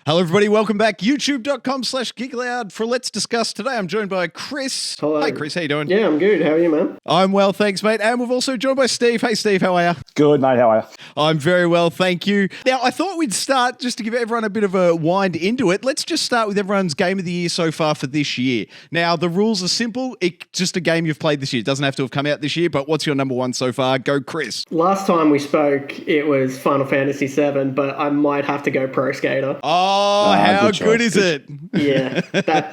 Hello, everybody. Welcome back. YouTube.com/Geek Aloud for Let's Discuss. Today, I'm joined by Chris. Hello. Hi, Chris. How you doing? Yeah, I'm good. How are you, man? I'm well, thanks, mate. And we've also joined by Steve. Hey, Steve. How are you? Good, mate. How are you? I'm very well, thank you. Now, I thought we'd start just to give everyone a bit of a wind into it. Let's just start with everyone's game of the year so far for this year. Now, the rules are simple. It's just a game you've played this year. It doesn't have to have come out this year, but what's your number one so far? Go, Chris. Last time we spoke, it was Final Fantasy VII, but I might have to go Pro Skater. Oh, how good is it? Yeah.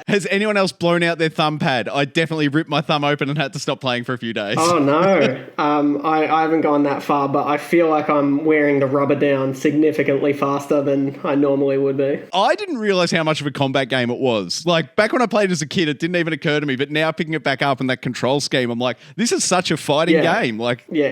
Has anyone else blown out their thumb pad? I definitely ripped my thumb open and had to stop playing for a few days. Oh, no. I haven't gone that far, but I feel like I'm wearing the rubber down significantly faster than I normally would be. I didn't realize how much of a combat game it was. Like, back when I played as a kid, it didn't even occur to me, but now picking it back up in that control scheme, I'm like, this is such a fighting game. Like, yeah,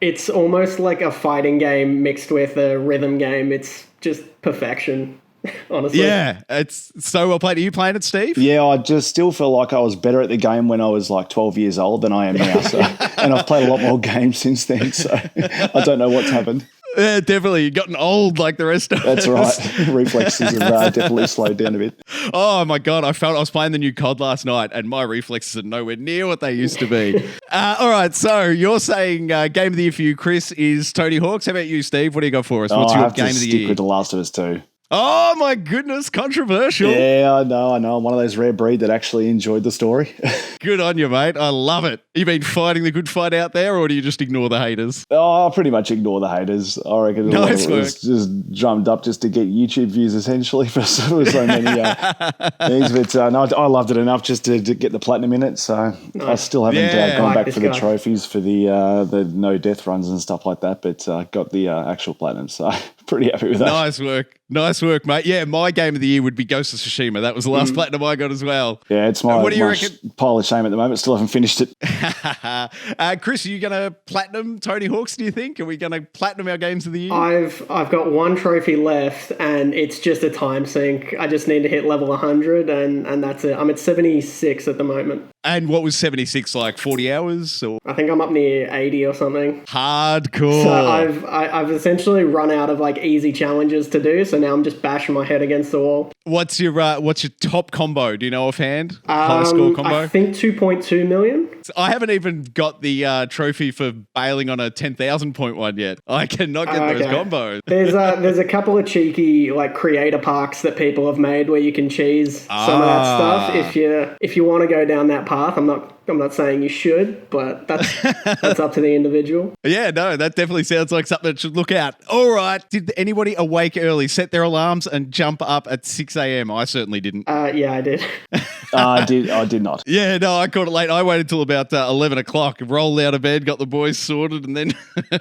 it's almost like a fighting game mixed with a rhythm game. It's just perfection. Honestly. Yeah, it's so well played. Are you playing it, Steve? Yeah, I just still feel like I was better at the game when I was like 12 years old than I am now. So, and I've played a lot more games since then, so I don't know what's happened. Yeah, definitely. You've gotten old like the rest of us. That's right. Reflexes have definitely slowed down a bit. Oh, my God. I was playing the new COD last night, and my reflexes are nowhere near what they used to be. All right, so you're saying game of the year for you, Chris, is Tony Hawk's. How about you, Steve? What do you got for us? What's your game of the year? Stick with The Last of Us 2. Oh, my goodness. Controversial. Yeah, I know. I'm one of those rare breed that actually enjoyed the story. Good on you, mate. I love it. You been fighting the good fight out there, or do you just ignore the haters? Oh, I pretty much ignore the haters. I reckon it was just drummed up just to get YouTube views, essentially, for so many things. But no, I loved it enough just to get the platinum in it. So nice. I still haven't gone back for the trophies for the no death runs and stuff like that, but got the actual platinum. So pretty happy with that. Nice work, mate. Yeah, my game of the year would be Ghost of Tsushima. That was the last platinum I got as well. Yeah, it's my pile of shame at the moment. Still haven't finished it. Chris, are you going to platinum Tony Hawk's, do you think? Are we going to platinum our games of the year? I've got one trophy left, and it's just a time sink. I just need to hit level 100, and that's it. I'm at 76 at the moment. And what was 76, like 40 hours? Or? I think I'm up near 80 or something. Hardcore. So I've essentially run out of like easy challenges to do, so now I'm just bashing my head against the wall. What's your top combo? Do you know offhand? High score combo? I think 2.2 million. I haven't even got the trophy for bailing on a 10,000 point one yet. I cannot get those combos. There's a couple of cheeky like creator parks that people have made where you can cheese some of that stuff if you want to go down that path. I'm not saying you should, but that's up to the individual. Yeah, no, that definitely sounds like something that should look out. All right. Did anybody awake early, set their alarms and jump up at 6 a.m.? I certainly didn't. Yeah, I did. I did not. Yeah, no, I caught it late. I waited till about 11 o'clock, rolled out of bed, got the boys sorted, and then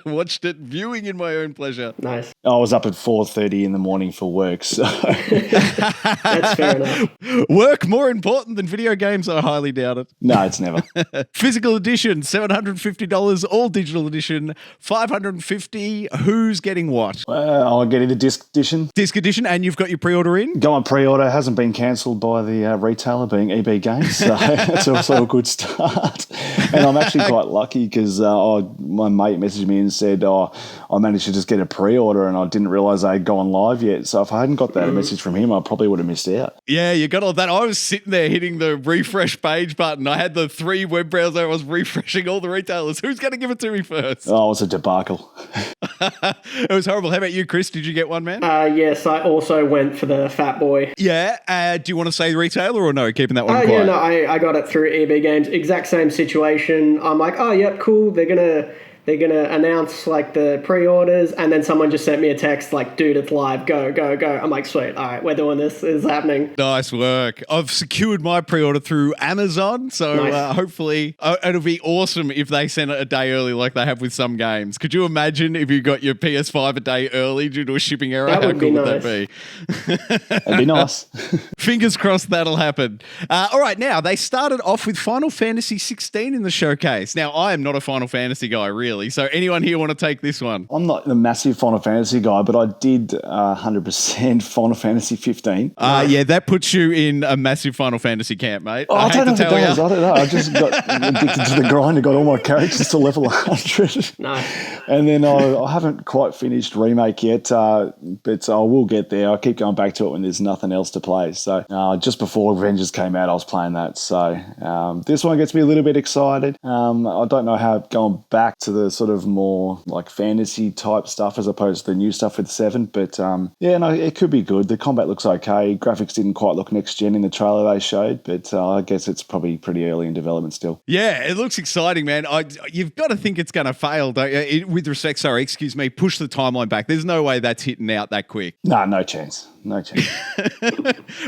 watched it, viewing in my own pleasure. Nice. I was up at 4:30 in the morning for work, so... That's fair enough. Work more important than video games? I highly doubt it. No, it's never. Physical edition, $750. All digital edition, $550. Who's getting what? I'm getting the disc edition. Disc edition, and you've got your pre-order in? Go on pre-order. Hasn't been cancelled by the retailer, being EB Games, so that's also a good start. And I'm actually quite lucky because my mate messaged me and said, I managed to just get a pre-order and I didn't realise they had gone live yet. So if I hadn't got that message from him, I probably would have missed out. Yeah, you got all that. I was sitting there hitting the refresh page button. I had the 3 web browser. I was refreshing all the retailers. Who's going to give it to me first? Oh, it was a debacle. It was horrible. How about you, Chris? Did you get one, man? Yes, I also went for the Fat Boy. Yeah. Do you want to say the retailer or no? Keeping that one quiet. Yeah, no, I got it through EB Games. Exact same situation. I'm like, oh, yep, cool. They're gonna announce like the pre-orders, and then someone just sent me a text like, dude, it's live, go. I'm like, sweet, all right, we're doing this, it's happening. Nice work. I've secured my pre-order through Amazon, so nice. Hopefully it'll be awesome if they send it a day early like they have with some games. Could you imagine if you got your PS5 a day early due to a shipping error? That How would cool be would nice. that be? That'd be nice. Fingers crossed that'll happen. All right, now they started off with Final Fantasy 16 in the showcase. Now I am not a Final Fantasy guy, really. really. So anyone here want to take this one? I'm not a massive Final Fantasy guy, but I did 100% Final Fantasy 15. Yeah, that puts you in a massive Final Fantasy camp, mate. I don't know if it does. I don't know. I just got addicted to the grind and got all my characters to level 100. No. And then I haven't quite finished Remake yet, but I will get there. I keep going back to it when there's nothing else to play. So just before Avengers came out, I was playing that. So this one gets me a little bit excited. I don't know how going back to the sort of more like fantasy type stuff as opposed to the new stuff with 7. But it could be good. The combat looks okay. Graphics didn't quite look next gen in the trailer they showed, but I guess it's probably pretty early in development still. Yeah, it looks exciting, man. You've got to think it's going to fail, don't you? With respect, push the timeline back. There's no way that's hitting out that quick. No chance. No chance.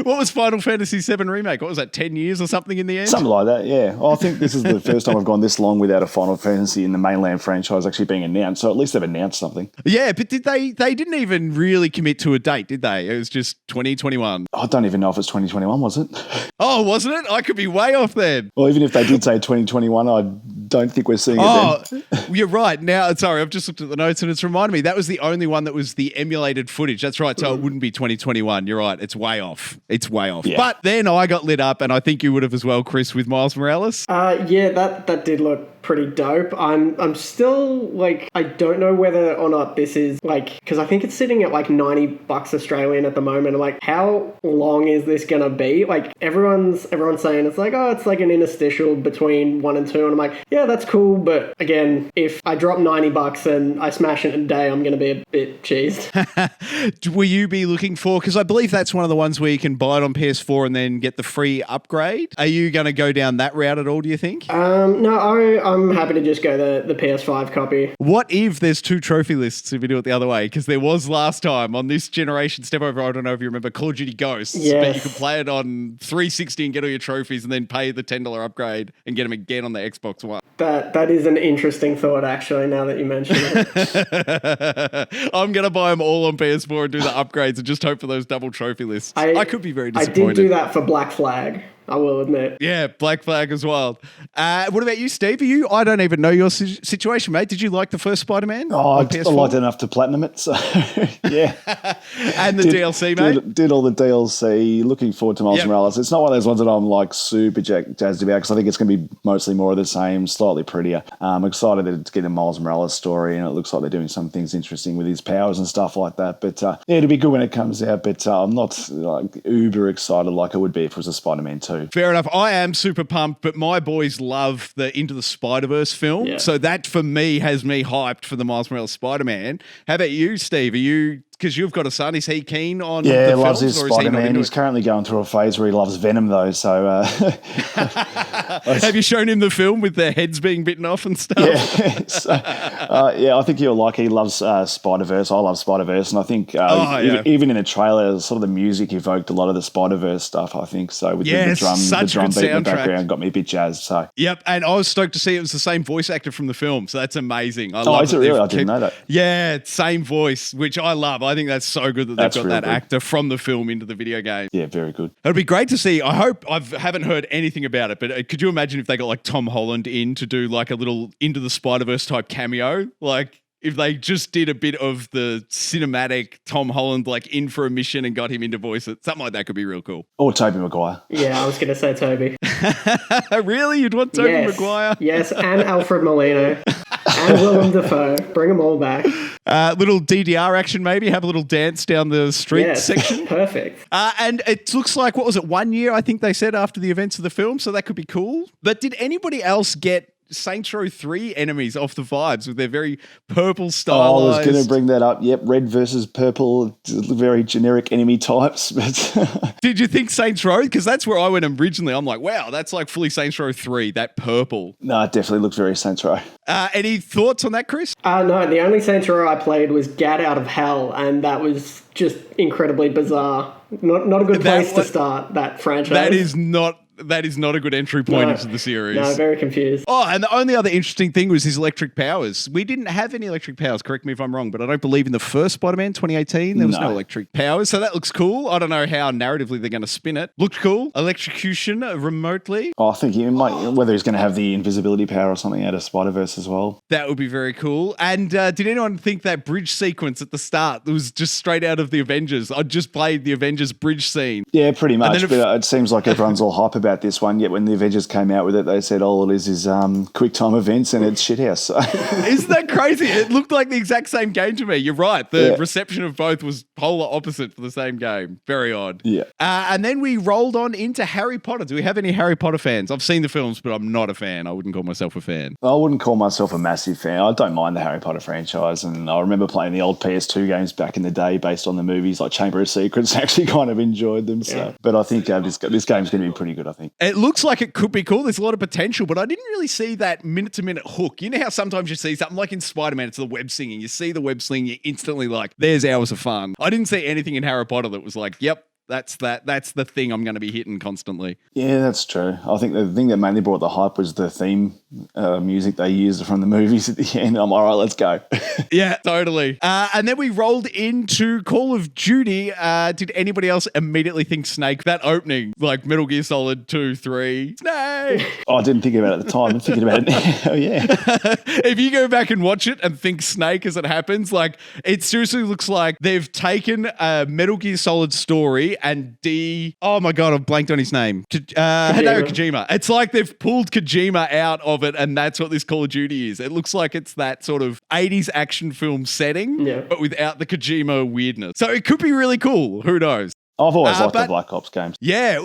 What was Final Fantasy VII Remake? What was that, 10 years or something in the end? Something like that, yeah. I think this is the first time I've gone this long without a Final Fantasy in the mainland franchise actually being announced. So at least they've announced something. Yeah, but they didn't even really commit to a date, did they? It was just 2021. I don't even know if it's 2021, was it? Oh, wasn't it? I could be way off then. Well, even if they did say 2021, I don't think we're seeing it then. You're right. Now, sorry, I've just looked at the notes and it's reminded me that was the only one that was the emulated footage. That's right. So it wouldn't be 2021. You're right. It's way off. Yeah. But then I got lit up, and I think you would have as well, Chris, with Miles Morales. Yeah, that did look pretty dope. I'm still like, I don't know whether or not this is like, because I think it's sitting at like $90 Australian at the moment. I'm like, how long is this gonna be? Like everyone's saying it's like, oh, it's like an interstitial between 1 and 2, and I'm like, yeah, that's cool, but again, if I drop $90 and I smash it in a day, I'm gonna be a bit cheesed. Will you be looking for, because I believe that's one of the ones where you can buy it on PS4 and then get the free upgrade. Are you going to go down that route at all, do you think? No, I'm happy to just go the PS5 copy. What if there's 2 trophy lists if you do it the other way? Because there was last time on this generation step over, I don't know if you remember Call of Duty Ghosts, but you could play it on 360 and get all your trophies and then pay the $10 upgrade and get them again on the Xbox One. That is an interesting thought, actually, now that you mention it. I'm going to buy them all on PS4 and do the upgrades and just hope for those double trophy lists. I could be very disappointed. I did do that for Black Flag, I will admit. Yeah, Black Flag as well. What about you, Steve? I don't even know your situation, mate. Did you like the first Spider-Man? Oh, I liked it enough to platinum it, so yeah. And the DLC, mate? Did all the DLC. Looking forward to Miles Morales. It's not one of those ones that I'm like super jazzed about because I think it's going to be mostly more of the same, slightly prettier. I'm excited to get a Miles Morales story, and it looks like they're doing some things interesting with his powers and stuff like that. But it'll be good when it comes out, but I'm not like uber excited like I would be if it was a Spider-Man 2. Fair enough. I am super pumped, but my boys love the Into the Spider-Verse film. Yeah. So that, for me, has me hyped for the Miles Morales Spider-Man. How about you, Steve? Are you... Because you've got a son, is he keen on the films? Yeah, loves his Spider-Man. He's currently going through a phase where he loves Venom, though. So, have you shown him the film with their heads being bitten off and stuff? Yeah, I think he'll like. He loves Spider-Verse. I love Spider-Verse, and I think even in the trailer, sort of the music evoked a lot of the Spider-Verse stuff. I think so. With the drum beat in the background, got me a bit jazzed. So yep, and I was stoked to see it was the same voice actor from the film. So that's amazing. Is it really? I didn't know that. Yeah, same voice, which I love. I think that's so good that they've got that actor from the film into the video game. Yeah, very good. It'll be great to see. I haven't heard anything about it, but could you imagine if they got like Tom Holland in to do like a little Into the Spider-Verse type cameo? Like if they just did a bit of the cinematic Tom Holland like in for a mission and got him in to voice it. Something like that could be real cool. Or Tobey Maguire. Yeah, I was going to say Toby. Really? You'd want Tobey Maguire? Yes, and Alfred Molina. And Willem Dafoe. Bring them all back. Little DDR action maybe. Have a little dance down the street section. Perfect. And it looks like, what was it, 1 year, I think they said, after the events of the film. So that could be cool. But did anybody else get Saints Row 3 enemies off the vibes with their very purple stylized... I was going to bring that up. Yep, red versus purple, very generic enemy types. But did you think Saints Row? Because that's where I went originally. I'm like, wow, that's like fully Saints Row 3, that purple. No, it definitely looks very Saints Row. Any thoughts on that, Chris? No, the only Saints Row I played was Gat Out of Hell, and that was just incredibly bizarre. Not a good place to start that franchise. That is not That is not a good entry point into the series. No, very confused. Oh, and the only other interesting thing was his electric powers. We didn't have any electric powers, correct me if I'm wrong, but I don't believe in the first Spider-Man 2018 there was no electric powers, so that looks cool. I don't know how narratively they're going to spin it. Looked cool. Electrocution remotely. Oh, I think he might, whether he's going to have the invisibility power or something out of Spider-Verse as well. That would be very cool. And did anyone think that bridge sequence at the start was just straight out of the Avengers? I just played the Avengers bridge scene. Yeah, pretty much. But it seems like everyone's all hype about this one. Yet when the Avengers came out with it, they said all it is quick time events and it's shithouse. So. Isn't that crazy? It looked like the exact same game to me. You're right. The reception of both was polar opposite for the same game. Very odd. Yeah. And then we rolled on into Harry Potter. Do we have any Harry Potter fans? I've seen the films, but I'm not a fan. I wouldn't call myself a fan. I wouldn't call myself a massive fan. I don't mind the Harry Potter franchise, and I remember playing the old PS2 games back in the day based on the movies like Chamber of Secrets. I actually kind of enjoyed them. So, but I think this game's going to be pretty good, I think. It looks like it could be cool. There's a lot of potential, but I didn't really see that minute-to-minute hook. You know how sometimes you see something like in Spider-Man, it's the web singing. You see the web singing, you're instantly like, there's hours of fun. I didn't see anything in Harry Potter that was like, yep, that's the thing I'm going to be hitting constantly. Yeah, that's true. I think the thing that mainly brought the hype was the theme music they used from the movies at the end. I'm all right, let's go. Yeah, totally. And then we rolled into Call of Duty. Did anybody else immediately think Snake? That opening, like Metal Gear Solid 2, 3, Snake! Oh, I didn't think about it at the time. I'm thinking about it now. Yeah. If you go back and watch it and think Snake as it happens, like it seriously looks like they've taken a Metal Gear Solid story and oh my God, I've blanked on his name. Hideo Kojima. It's like they've pulled Kojima out of it and that's what this Call of Duty is. It looks like it's that sort of 80s action film setting, but without the Kojima weirdness. So it could be really cool. Who knows? I've always liked the Black Ops games. Yeah,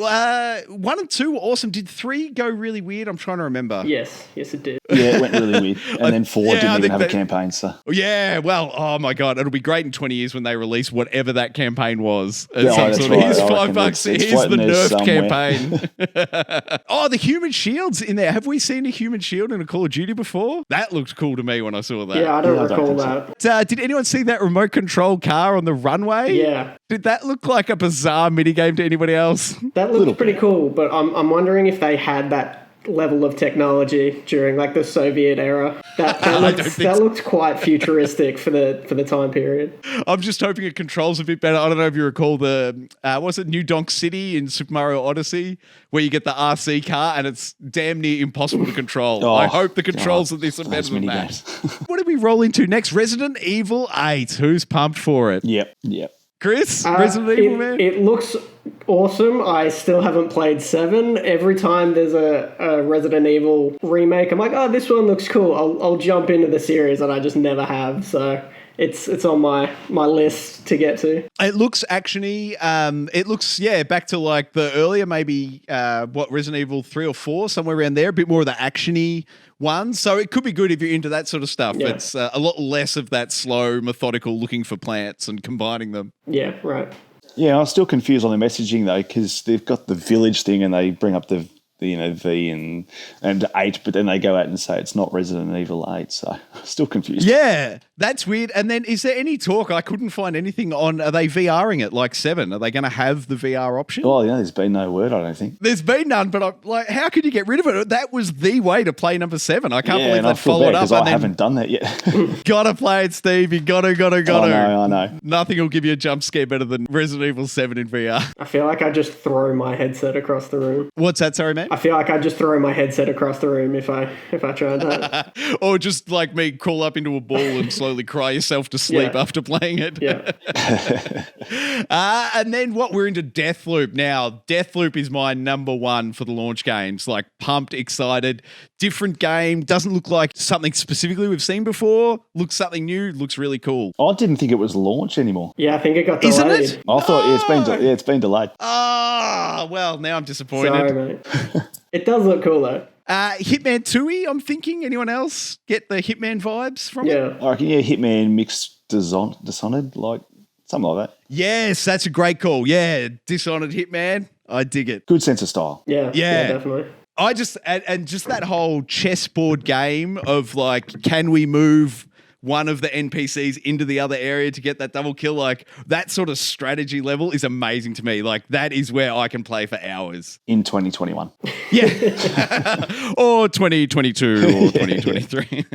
1 and 2 were awesome. Did 3 go really weird? I'm trying to remember. Yes, it did. Yeah, it went really weird. And then 4 didn't even have a campaign. So yeah, well, oh my God, it'll be great in 20 years when they release whatever that campaign was. Yeah, that's right. Here's $5. Here's the Nerf campaign. Oh, the human shield's in there. Have we seen a human shield in a Call of Duty before? That looked cool to me when I saw that. Yeah, I don't recall that. So. Did anyone see that remote control car on the runway? Yeah. Did that look like a bizarre minigame to anybody else? That looked pretty cool, but I'm wondering if they had that level of technology during like the Soviet era. That looked quite futuristic for the time period. I'm just hoping it controls a bit better. I don't know if you recall the was it New Donk City in Super Mario Odyssey, where you get the RC car and it's damn near impossible to control. I hope the controls of this are better than that. What did we roll into next? Resident Evil 8. Who's pumped for it? Yep. Chris, Resident Evil, man? It looks awesome. I still haven't played 7. Every time there's a Resident Evil remake, I'm like, oh, this one looks cool. I'll jump into the series, and I just never have. So it's on my list to get to. It looks actiony. It looks, back to like the earlier, maybe, Resident Evil 3 or 4, somewhere around there. A bit more of the actiony one. So it could be good if you're into that sort of stuff. Yeah. It's a lot less of that slow, methodical looking for plants and combining them. Yeah, right. Yeah, I'm still confused on the messaging though, because they've got the village thing and they bring up the V and 8, but then they go out and say it's not Resident Evil 8, so still confused. Yeah, that's weird. And then is there any talk? I couldn't find anything on, are they VRing it like 7? Are they going to have the VR option? Oh, yeah, there's been no word, I don't think. There's been none, but I'm like, how could you get rid of it? That was the way to play number 7. I can't believe they followed up. I haven't done that yet. Gotta play it, Steve. You gotta. I know. Nothing will give you a jump scare better than Resident Evil 7 in VR. I feel like I just throw my headset across the room. What's that, sorry, man? I feel like I just throw my headset across the room if I tried that. Or just like me, crawl up into a ball and slowly cry yourself to sleep after playing it. Yeah. And then we're into Deathloop now. Deathloop is my number 1 for the launch games. Like pumped, excited, different game. Doesn't look like something specifically we've seen before. Looks something new. Looks really cool. I didn't think it was launch anymore. Yeah, I think it got delayed. Isn't it? I thought it's been delayed. Well, now I'm disappointed. Sorry, mate. It does look cool though. Hitman 2-y, I'm thinking. Anyone else get the Hitman vibes from it? I reckon, Hitman mixed Dishonored, like something like that. Yes, that's a great call. Yeah, Dishonored Hitman. I dig it. Good sense of style. Yeah, definitely. I just, and just that whole chessboard game of like, can we move one of the NPCs into the other area to get that double kill. Like that sort of strategy level is amazing to me. Like that is where I can play for hours. In 2021. Yeah. Or 2022 or 2023.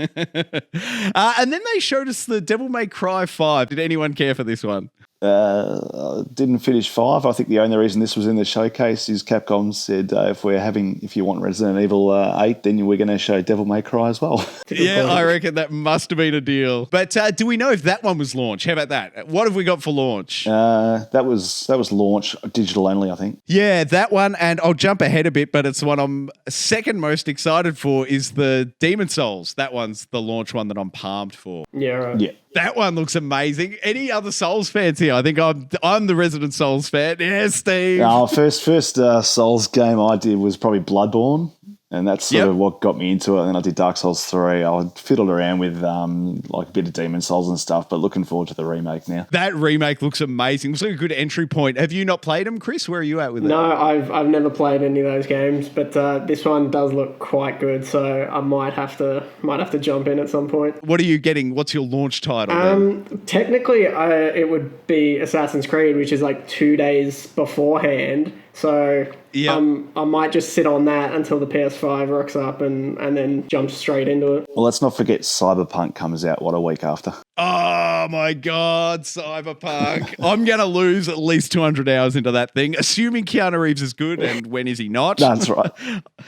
And then they showed us the Devil May Cry 5. Did anyone care for this one? Didn't finish 5. I think the only reason this was in the showcase is Capcom said if you want Resident Evil 8, then we're going to show Devil May Cry as well. Yeah, I reckon that must have been a deal. But do we know if that one was launch? How about that? What have we got for launch? That was launch digital only, I think. Yeah, that one, and I'll jump ahead a bit, but it's the one I'm second most excited for is the Demon Souls. That one's the launch one that I'm palmed for. Yeah, right. Yeah. That one looks amazing. Any other Souls fans here? I think I'm the resident Souls fan. Yeah, Steve. First Souls game I did was probably Bloodborne. And that's sort of what got me into it. And then I did Dark Souls 3. I fiddled around with like a bit of Demon Souls and stuff, but looking forward to the remake now. That remake looks amazing. Looks like a good entry point. Have you not played them, Chris? Where are you at with it? No, I've never played any of those games, but this one does look quite good, so I might have to jump in at some point. What are you getting? What's your launch title? Technically, it would be Assassin's Creed, which is like 2 days beforehand. So I might just sit on that until the PS5 rocks up and then jump straight into it. Well, let's not forget Cyberpunk comes out, a week after? Oh my God, Cyberpunk. I'm going to lose at least 200 hours into that thing, assuming Keanu Reeves is good, and when is he not? That's right.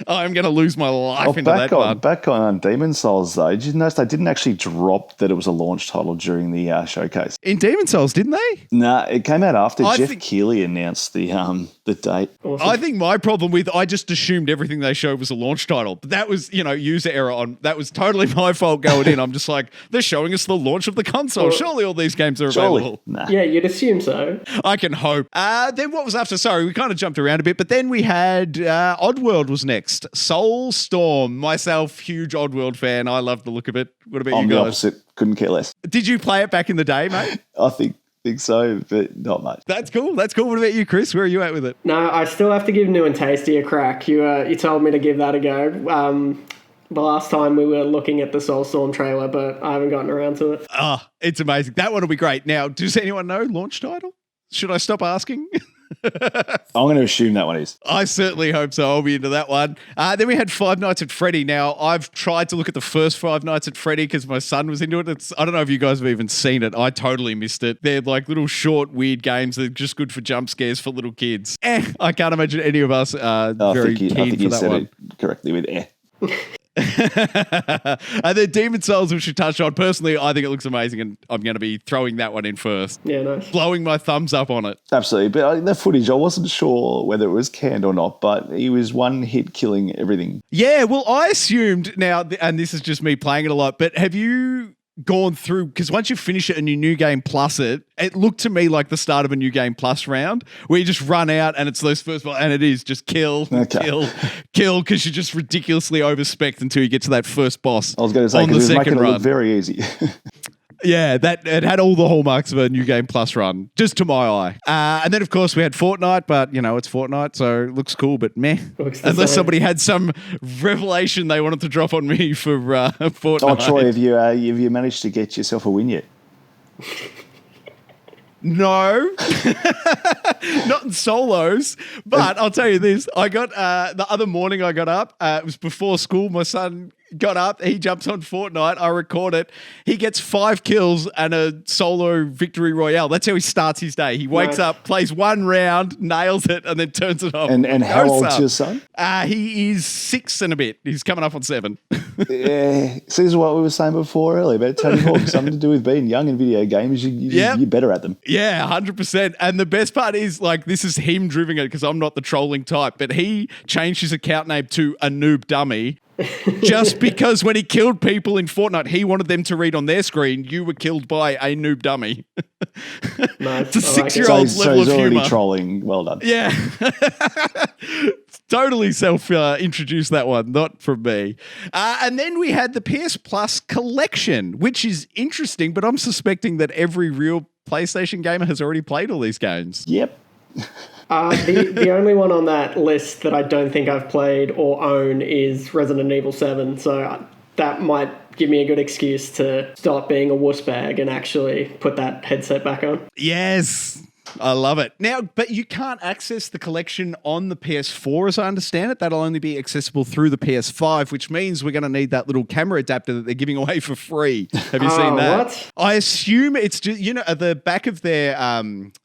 I'm going to lose my life into that one. Back on Demon Souls, though, did you notice they didn't actually drop that it was a launch title during the showcase? In Demon Souls, didn't they? No, it came out after Jeff Keighley announced the date. Awesome. I think my problem with, I just assumed everything they showed was a launch title. But that was, user error that was totally my fault going in. I'm just like, they're showing us the launch of the console. Surely all these games are available. Nah. Yeah, you'd assume so. I can hope. Then what was after? Sorry, we kind of jumped around a bit, but then we had Oddworld was next. Soulstorm. Myself, huge Oddworld fan. I love the look of it. What about you guys? I'm the opposite. Couldn't care less. Did you play it back in the day, mate? I think so, but not much. That's cool. What about you, Chris? Where are you at with it? No, I still have to give New and Tasty a crack. You told me to give that a go. The last time we were looking at the Soulstorm trailer, but I haven't gotten around to it. Oh, it's amazing. That one will be great. Now, does anyone know launch title? Should I stop asking? I'm going to assume that one is. I certainly hope so. I'll be into that one. Then we had Five Nights at Freddy. Now, I've tried to look at the first Five Nights at Freddy because my son was into it. I don't know if you guys have even seen it. I totally missed it. They're like little short, weird games that are just good for jump scares for little kids. I can't imagine any of us are very keen for that one. I think you said it correctly with And then Demon Souls, which we touched on. Personally, I think it looks amazing, and I'm going to be throwing that one in first. Yeah, nice. Blowing my thumbs up on it. Absolutely. But the footage, I wasn't sure whether it was canned or not, but he was one hit killing everything. Yeah, well, I assumed now, and this is just me playing it a lot, but have you gone through, because once you finish it and you New Game Plus it looked to me like the start of a New Game Plus round where you just run out and it's those first, and it is just kill, because you're just ridiculously overspec'd until you get to that first boss. I was going to say, because it was making it look very easy. Yeah, it had all the hallmarks of a New Game Plus run, just to my eye. And then, of course, we had Fortnite, but, it's Fortnite, so it looks cool, but meh. Unless somebody had some revelation they wanted to drop on me for Fortnite. Oh, Troy, have you managed to get yourself a win yet? No, not in solos, but I'll tell you this. I got, the other morning I got up, it was before school, my son got up, he jumps on Fortnite, I record it, he gets 5 kills and a solo victory royale. That's how he starts his day. He wakes up, plays one round, nails it, and then turns it off. And how old's your son? He is 6 and a bit. He's coming up on 7. Yeah, so this is what we were saying before earlier about Tony Hawk. Something to do with being young in video games. You're better at them. Yeah, 100%. And the best part is, this is him driven it because I'm not the trolling type, but he changed his account name to a noob dummy. Just because when he killed people in Fortnite, he wanted them to read on their screen, you were killed by a noob dummy. Nice. It's a 6-year-old's level of humor. So he's already trolling. Well done. Yeah. Totally self-introduced that one, not from me. And then we had the PS Plus collection, which is interesting, but I'm suspecting that every real PlayStation gamer has already played all these games. Yep. The only one on that list that I don't think I've played or own is Resident Evil 7, so that might give me a good excuse to stop being a wuss bag and actually put that headset back on. Yes. I love it. Now, but you can't access the collection on the PS4 as I understand it. That'll only be accessible through the PS5, which means we're going to need that little camera adapter that they're giving away for free. Have you seen that? What? I assume it's just, at the back of their,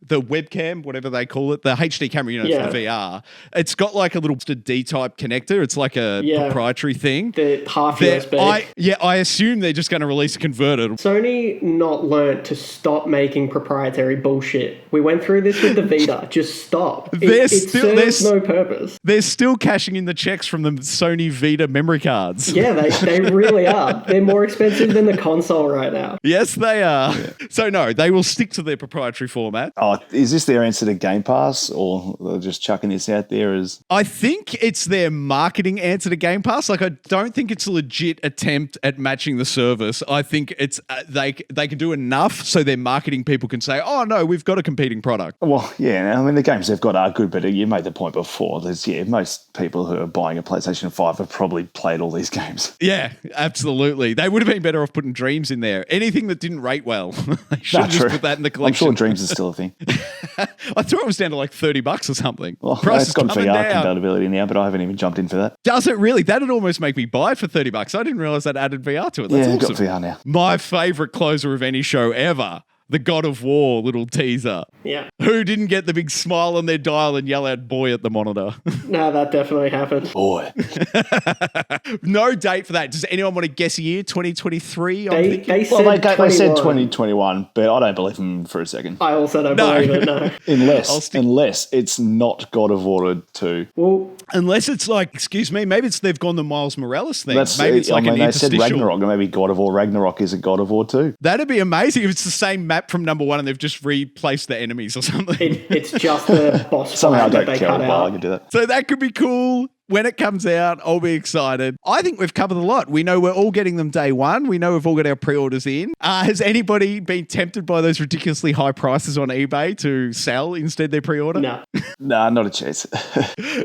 the webcam, whatever they call it, the HD camera, for the VR. It's got like a little D-type connector. It's like a proprietary thing. The half USB. I assume they're just going to release a converter. Sony not learnt to stop making proprietary bullshit. We went through this with the Vita. Just stop. It serves no purpose. They're still cashing in the checks from the Sony Vita memory cards. Yeah, they really are. They're more expensive than the console right now. Yes, they are. Yeah. So no, they will stick to their proprietary format. Oh, is this their answer to Game Pass, or they're just chucking this out there as? I think it's their marketing answer to Game Pass. Like, I don't think it's a legit attempt at matching the service. I think it's they can do enough so their marketing people can say, "Oh no, we've got a competing product." Well, yeah. I mean, the games they've got are good, but you made the point before. Most people who are buying a PlayStation 5 have probably played all these games. Yeah, absolutely. They would have been better off putting Dreams in there. Anything that didn't rate well, they should have just put that in the collection. I'm sure Dreams is still a thing. I thought it was down to like $30 or something. Well, it's got VR compatibility now, but I haven't even jumped in for that. Does it really? That'd almost make me buy it for $30. I didn't realize that added VR to it. That's awesome. Got VR now. My favorite closer of any show ever. The God of War little teaser. Yeah. Who didn't get the big smile on their dial and yell out boy at the monitor? No, that definitely happened. Boy. No date for that. Does anyone want to guess a year? 2023? They said 2021, but I don't believe them for a second. I also don't believe it, no. Unless it's not God of War 2. Well, unless it's like, excuse me, maybe they've gone the Miles Morales thing. Maybe it's like they said Ragnarok, or maybe God of War Ragnarok is a God of War 2. That'd be amazing if it's the same map from number 1 and they've just replaced the enemies or something. It's just the boss somehow that they cut out. I can do that. So that could be cool. When it comes out, I'll be excited. I think we've covered a lot. We know we're all getting them day one. We know we've all got our pre-orders in. Has anybody been tempted by those ridiculously high prices on eBay to sell instead their pre-order? No. Nah, not a chance.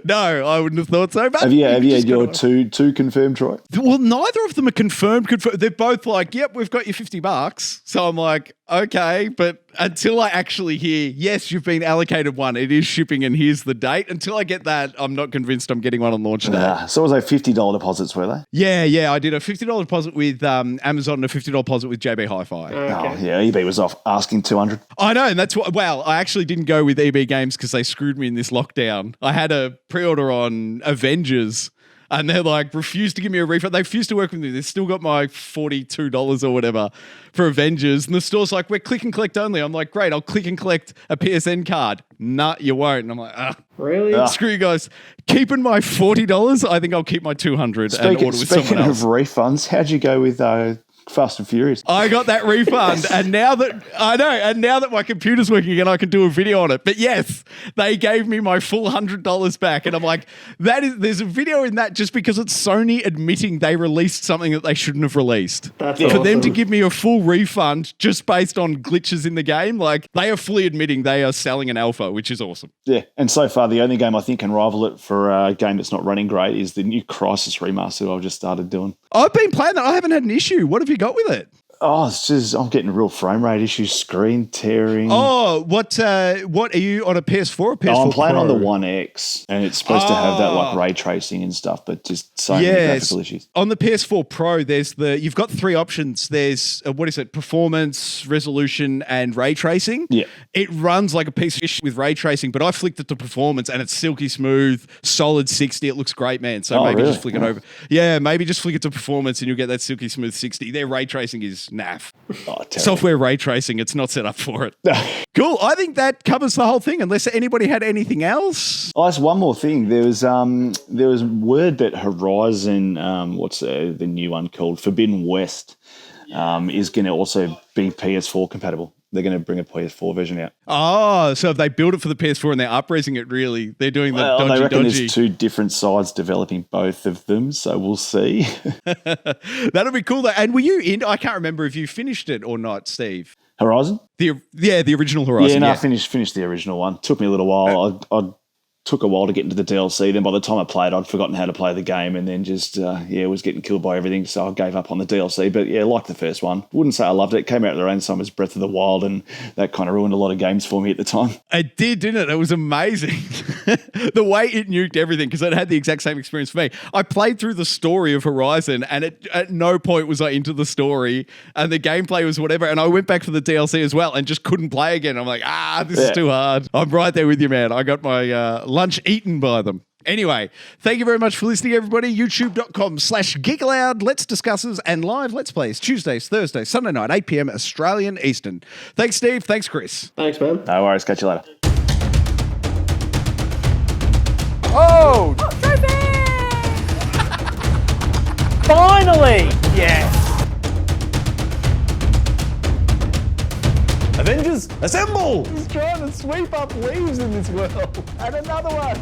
No, I wouldn't have thought so. But have you had your two confirmed, Troy? Well, neither of them are confirmed. They're both like, yep, we've got you $50. So I'm like, okay, but until I actually hear, yes, you've been allocated one, it is shipping and here's the date. Until I get that, I'm not convinced I'm getting one on launch day. So was they $50 deposits, were they? Yeah. I did a $50 deposit with Amazon and a $50 deposit with JB Hi-Fi. Okay. Oh, yeah, eBay was off asking $200. I know, and that's what, I actually didn't go with EB Games because they screwed me in this lockdown. I had a pre-order on Avengers, and they're like, refused to give me a refund. They refused to work with me. They've still got my $42 or whatever for Avengers. And the store's like, we're click and collect only. I'm like, great, I'll click and collect a PSN card. Nah, you won't. And I'm like, really? Screw you guys. Keeping my $40, I think I'll keep my $200 and order with someone else. Speaking of refunds, how'd you go with Fast and Furious? I got that refund, and now that my computer's working again, I can do a video on it. But yes, they gave me my full $100 back, and I'm like, there's a video in that just because it's Sony admitting they released something that they shouldn't have released. That's awesome. For them to give me a full refund just based on glitches in the game, like they are fully admitting they are selling an alpha, which is awesome. Yeah, and so far the only game I think can rival it for a game that's not running great is the new Crysis remaster I've just started doing. I've been playing that. I haven't had an issue. What have you got with it? Oh, it's just I'm getting real frame rate issues, screen tearing. Oh, what are you on a PS4 or PS4 I'm playing Pro? on the One X, and it's supposed to have that like ray tracing and stuff, but just so many graphical issues. On the PS4 Pro, you've got three options. There's performance, resolution, and ray tracing. Yeah, it runs like a piece of shit with ray tracing, but I flicked it to performance, and it's silky smooth, solid 60. It looks great, man. So just flick it over. Yeah, maybe just flick it to performance, and you'll get that silky smooth 60. Their ray tracing is naff. Software ray tracing, it's not set up for it. Cool. I think that covers the whole thing, unless anybody had anything else. Oh, that's one more thing. There was word that Horizon, what's the new one called, Forbidden West, is going to also be PS4 compatible. They're going to bring a PS4 version out. Oh, so if they build it for the PS4 and they're upraising it, really, they're doing the dodgy. They reckon there's two different sides developing both of them, so we'll see. That'll be cool, though. And were you in? I can't remember if you finished it or not, Steve. Horizon? The original Horizon. Yeah, I finished the original one. Took me a little while. I took a while to get into the DLC. Then by the time I played, I'd forgotten how to play the game, and then just was getting killed by everything. So I gave up on the DLC. But yeah, like the first one, wouldn't say I loved it. It came out at the same time as Breath of the Wild, and that kind of ruined a lot of games for me at the time. It did, didn't it? It was amazing. The way it nuked everything, because it had the exact same experience for me. I played through the story of Horizon, and at no point was I into the story, and the gameplay was whatever. And I went back for the DLC as well, and just couldn't play again. I'm like, this is too hard. I'm right there with you, man. I got my lunch eaten by them. Anyway, thank you very much for listening, everybody. YouTube.com/GeekAloud. Let's Discuss and live Let's Plays Tuesdays, Thursdays, Sunday night, 8 p.m. Australian Eastern. Thanks, Steve. Thanks, Chris. Thanks, man. No worries. Catch you later. Oh! Finally! Yes! Avengers, assemble! He's trying to sweep up leaves in this world. And another one.